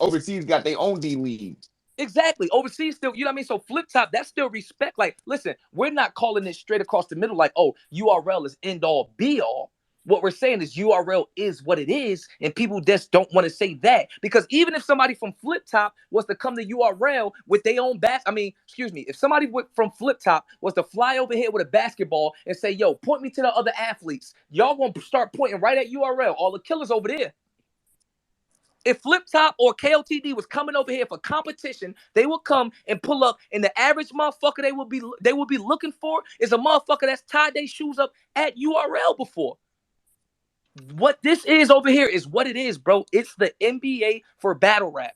overseas got their own D league. Exactly. Overseas still, you know what I mean? So flip top, that's still respect. Like, listen, we're not calling it straight across the middle, like, oh, URL is end all be all. What we're saying is URL is what it is, and people just don't want to say that. Because even if somebody from Flip Top was to come to URL with their own excuse me, if somebody from Flip Top was to fly over here with a basketball and say, yo, point me to the other athletes, y'all gonna start pointing right at URL, all the killers over there. If Flip Top or KOTD was coming over here for competition, they will come and pull up, and the average motherfucker they will be looking for is a motherfucker that's tied their shoes up at URL before. What this is over here is what it is, bro. It's the NBA for battle rap.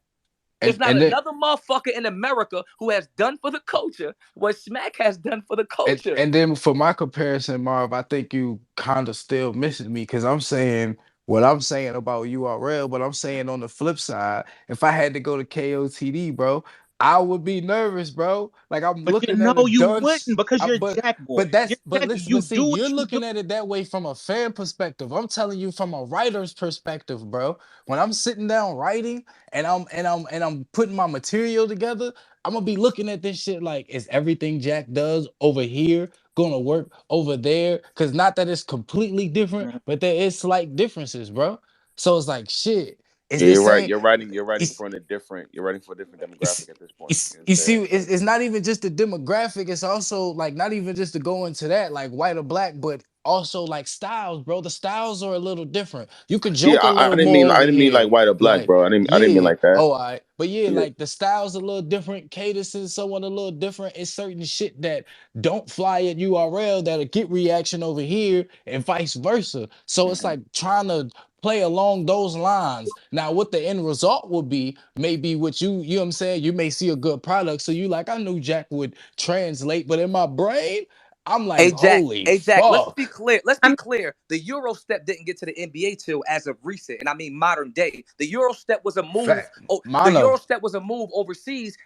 There's not another motherfucker in America who has done for the culture what Smack has done for the culture. And then for my comparison, Marv, I think you kind of still missing me because I'm saying what I'm saying about URL, but I'm saying on the flip side, if I had to go to KOTD, bro, I would be nervous, bro. Like I'm But looking you at a know you dunce. wouldn't because you're But Jack Boy. but that's You're but Jack, listen, you but see, do what you're you do. looking at it that way from a fan perspective. I'm telling you from a writer's perspective, bro. When I'm sitting down writing and I'm putting my material together, I'm gonna be looking at this shit like, is everything Jack does over here gonna work over there? Cause not that it's completely different, but there is slight differences, bro. So it's like shit. Is Yeah, this you're right. saying You're writing for a different. You're writing for a different demographic at this point. You know what you I'm see, saying? it's not even just the demographic. It's also like not even just to go into that, like white or black, but also like styles, bro. The styles are a little different. You could Yeah, joke a I little didn't more mean I over didn't mean like here, white or black, like bro. I didn't mean yeah. like that. Oh, all right. But yeah, Yeah. like the styles a little different, cadences somewhat a little different. It's certain shit that don't fly at URL that'll get reaction over here, and vice versa. So it's like trying to play along those lines. Now, what the end result will be, maybe what you know what I'm saying, you may see a good product. So you like, I knew Jack would translate, but in my brain, I'm like, holy Hey Jack, let's be fuck. clear. Let's be clear. The Euro step didn't get to the NBA till as of recent, and I mean modern day. The Euro step was a move. Fact. Oh, the Mono. Euro step was a move overseas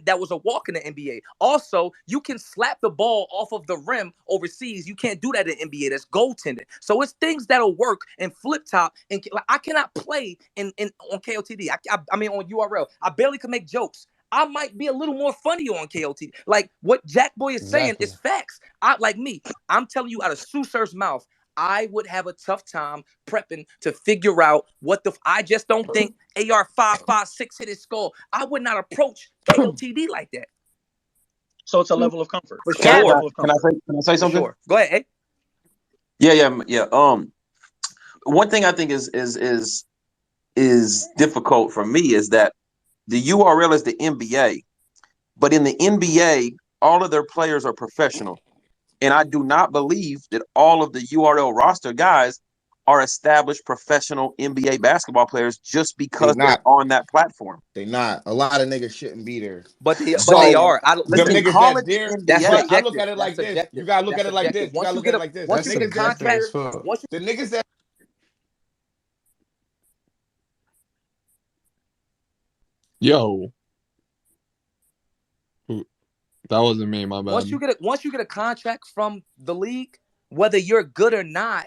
that was a walk in the NBA. Also, you can slap the ball off of the rim overseas. You can't do that in NBA. That's goaltending. So it's things that'll work in flip top. And like, I cannot play in on KOTD. I mean on URL. I barely can make jokes. I might be a little more funny on KOT. Like what Jack Boy is saying is Exactly. facts. Like me, I'm telling you out of Tsu Surf's mouth, I would have a tough time prepping to figure out what the. I just don't think AR 556 hit his skull. I would not approach KOTD like that. So it's a level of comfort. For It's a sure. level of comfort. Can I say For something? sure. Go ahead. Hey. Yeah. One thing I think is difficult for me is that the URL is the NBA, but in the NBA, all of their players are professional. And I do not believe that all of the URL roster guys are established professional NBA basketball players just They because they're not. on that platform. They not. A lot of niggas shouldn't be there. But they So are. you Them Listen. can niggas call that's it the there, That's NBA. but I look subjective. at it That's like this. You subjective. gotta look That's at it like subjective. this. You gotta look at it like this. Once The you get a niggas that's contract, there, Fuck. once you the niggas that Yo, that wasn't me. My bad. once you get a contract from the league, whether you're good or not,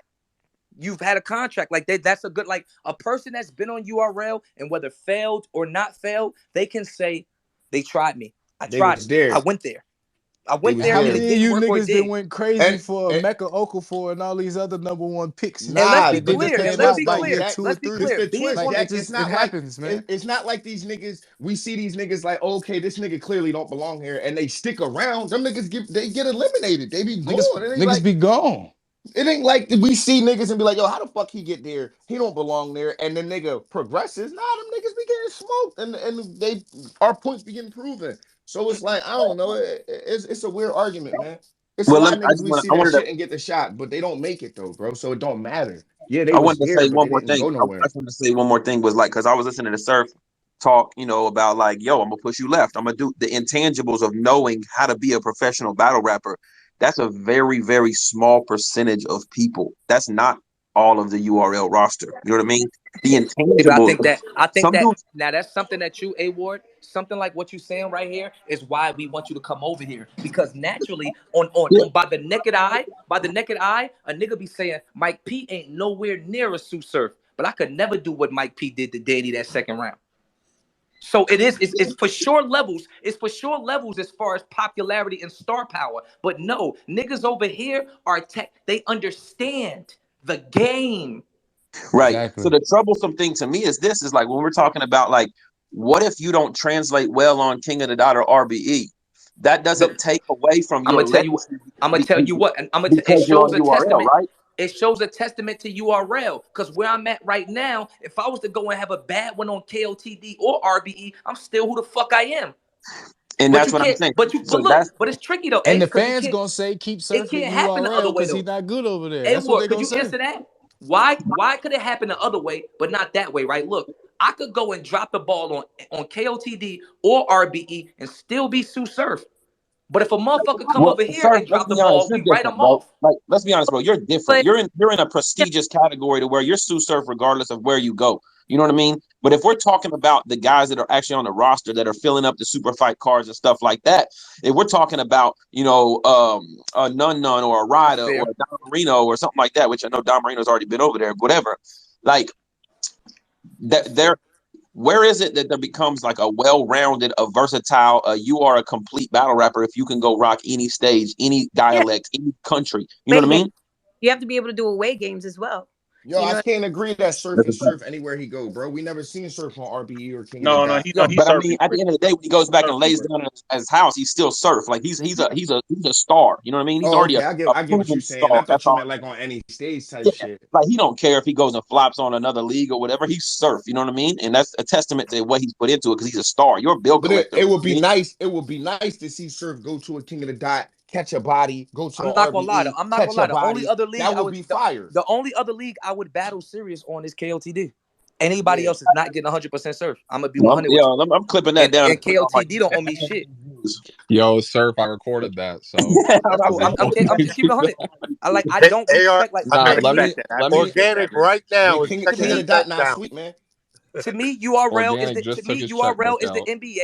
you've had a contract. Like that's a good like a person that's been on URL and whether failed or not failed, they can say they tried me. I they tried was it. I there. went there. I They went was And there how and there. it many of didn't you work or it niggas that did. went crazy And, for and Mecca Okafor and all these other number one picks and And shit let's nah, be that but didn't this clear. the And pan let's out twist be by though, year clear. Jack. two or Let's be This three? clear. the Being twist, Like on it Jack. just it happens, man. It's not like these niggas. We see these niggas like, oh, okay, this nigga clearly don't belong here, and they stick around. Them niggas get eliminated. They be gone. Niggas be gone. It ain't like we see niggas and be like, yo, how the fuck he get there? He don't belong there. And the nigga progresses. Nah, them niggas be getting smoked, and they our points be getting proven. So it's like I don't know. It's a weird argument, man. It's a Well, lot of I niggas just we want see I that wanted to shit and get the shot, but they don't make it though, bro. So it don't matter. Yeah, they I was wanted to there, say but one they more didn't thing. go I nowhere. just wanted to say one more thing was like because I was listening to Surf talk, about like, yo, I'm gonna push you left. I'm gonna do the intangibles of knowing how to be a professional battle rapper. That's a very, very small percentage of people. That's not all of the URL roster. You know what I mean? The I intangibles. think that I think Some that dudes. now that's something that you, A Ward, something like what you're saying right here is why we want you to come over here. Because naturally, on by the naked eye, a nigga be saying Mike P ain't nowhere near a Tsu Surf. But I could never do what Mike P did to Danny that second round. So it's for sure levels. It's for sure levels as far as popularity and star power. But no, niggas over here are tech. They understand the game. Right. So Exactly. the troublesome thing to me is this is like when we're talking about like, what if you don't translate well on King of the Dot or RBE? That The, doesn't take away from I'm your gonna tell you. legacy I'm gonna tell you what, and I'm gonna. It because you're shows on a URL, testament. right? It shows a testament to URL. Because where I'm at right now, if I was to go and have a bad one on KOTD or RBE, I'm still who the fuck I am. And But that's you what I'm can't. saying. But So look. that's But it's tricky though, And A, the because you fans can't. gonna say keep It surfing can't happen the other URL way because he though. not good over there. A That's what Ward, they could gonna you say. answer that? Why could it happen the other way, but not that way, right? Look, I could go and drop the ball on KOTD or RBE and still be Tsu Surf. But if a motherfucker come well, over here sir, and let's drop the be honest, ball, you're we write different, them bro. off. Like, let's be honest, bro. You're different. But You're in a prestigious category to where you're Sue Surf regardless of where you go. You know what I mean? But if we're talking about the guys that are actually on the roster that are filling up the super fight cards and stuff like that, if we're talking about, a Nun Nun or a That's Ryder or fair. a Don Marino or something like that, which I know Don Marino's already been over there, whatever, like That's that there fair. where is it that there becomes like a well-rounded, a versatile, you are a complete battle rapper if you can go rock any stage, any yeah, dialect, any country. You know away what I game. mean? You have to be able to do away games as well. Yo, You I know, can't agree that Surf That's a is fact. Surf anywhere he go, bro. We never seen Surf on RBE or King of the No, Dot. No, he's but I mean, surfing. at the end of the day, when he goes back and Surfing. lays down at his house, he's still surf. Like he's a star. You know what I mean? He's Oh, already okay. a I get what you're proven saying. star. I That's thought you all. meant like on any stage type Yeah, shit. like he don't care if he goes and flops on another league or whatever. He's surf. You know what I mean? And that's a testament to what he's put into it because he's a star. You're a bill But collector. it You know would what I be mean? nice. It would be nice to see Surf go to a King of the Dot, catch a body, go to I'm an not gonna lie. RBE, I'm not gonna catch lie. a The only body. other league That I would would be fire. the only other league I would battle serious on is KOTD. Anybody Yeah. else is not getting 100% surf. I'm gonna be 100 with you. I'm clipping that And down and and putting it on my KOTD don't owe me shit. views. Yo, Surf, I recorded that, so Yeah, That's I'm cool. saying, I'm just keeping it 100. I Hey, don't AR, respect like I nah, mean, let me he Respect that. I let me appreciate that, organic man. right Yeah, now is King to checking of his the me. Dot bank not down. sweet, man. To me, URL is organic just to took me his URL checkbook is the out. NBA.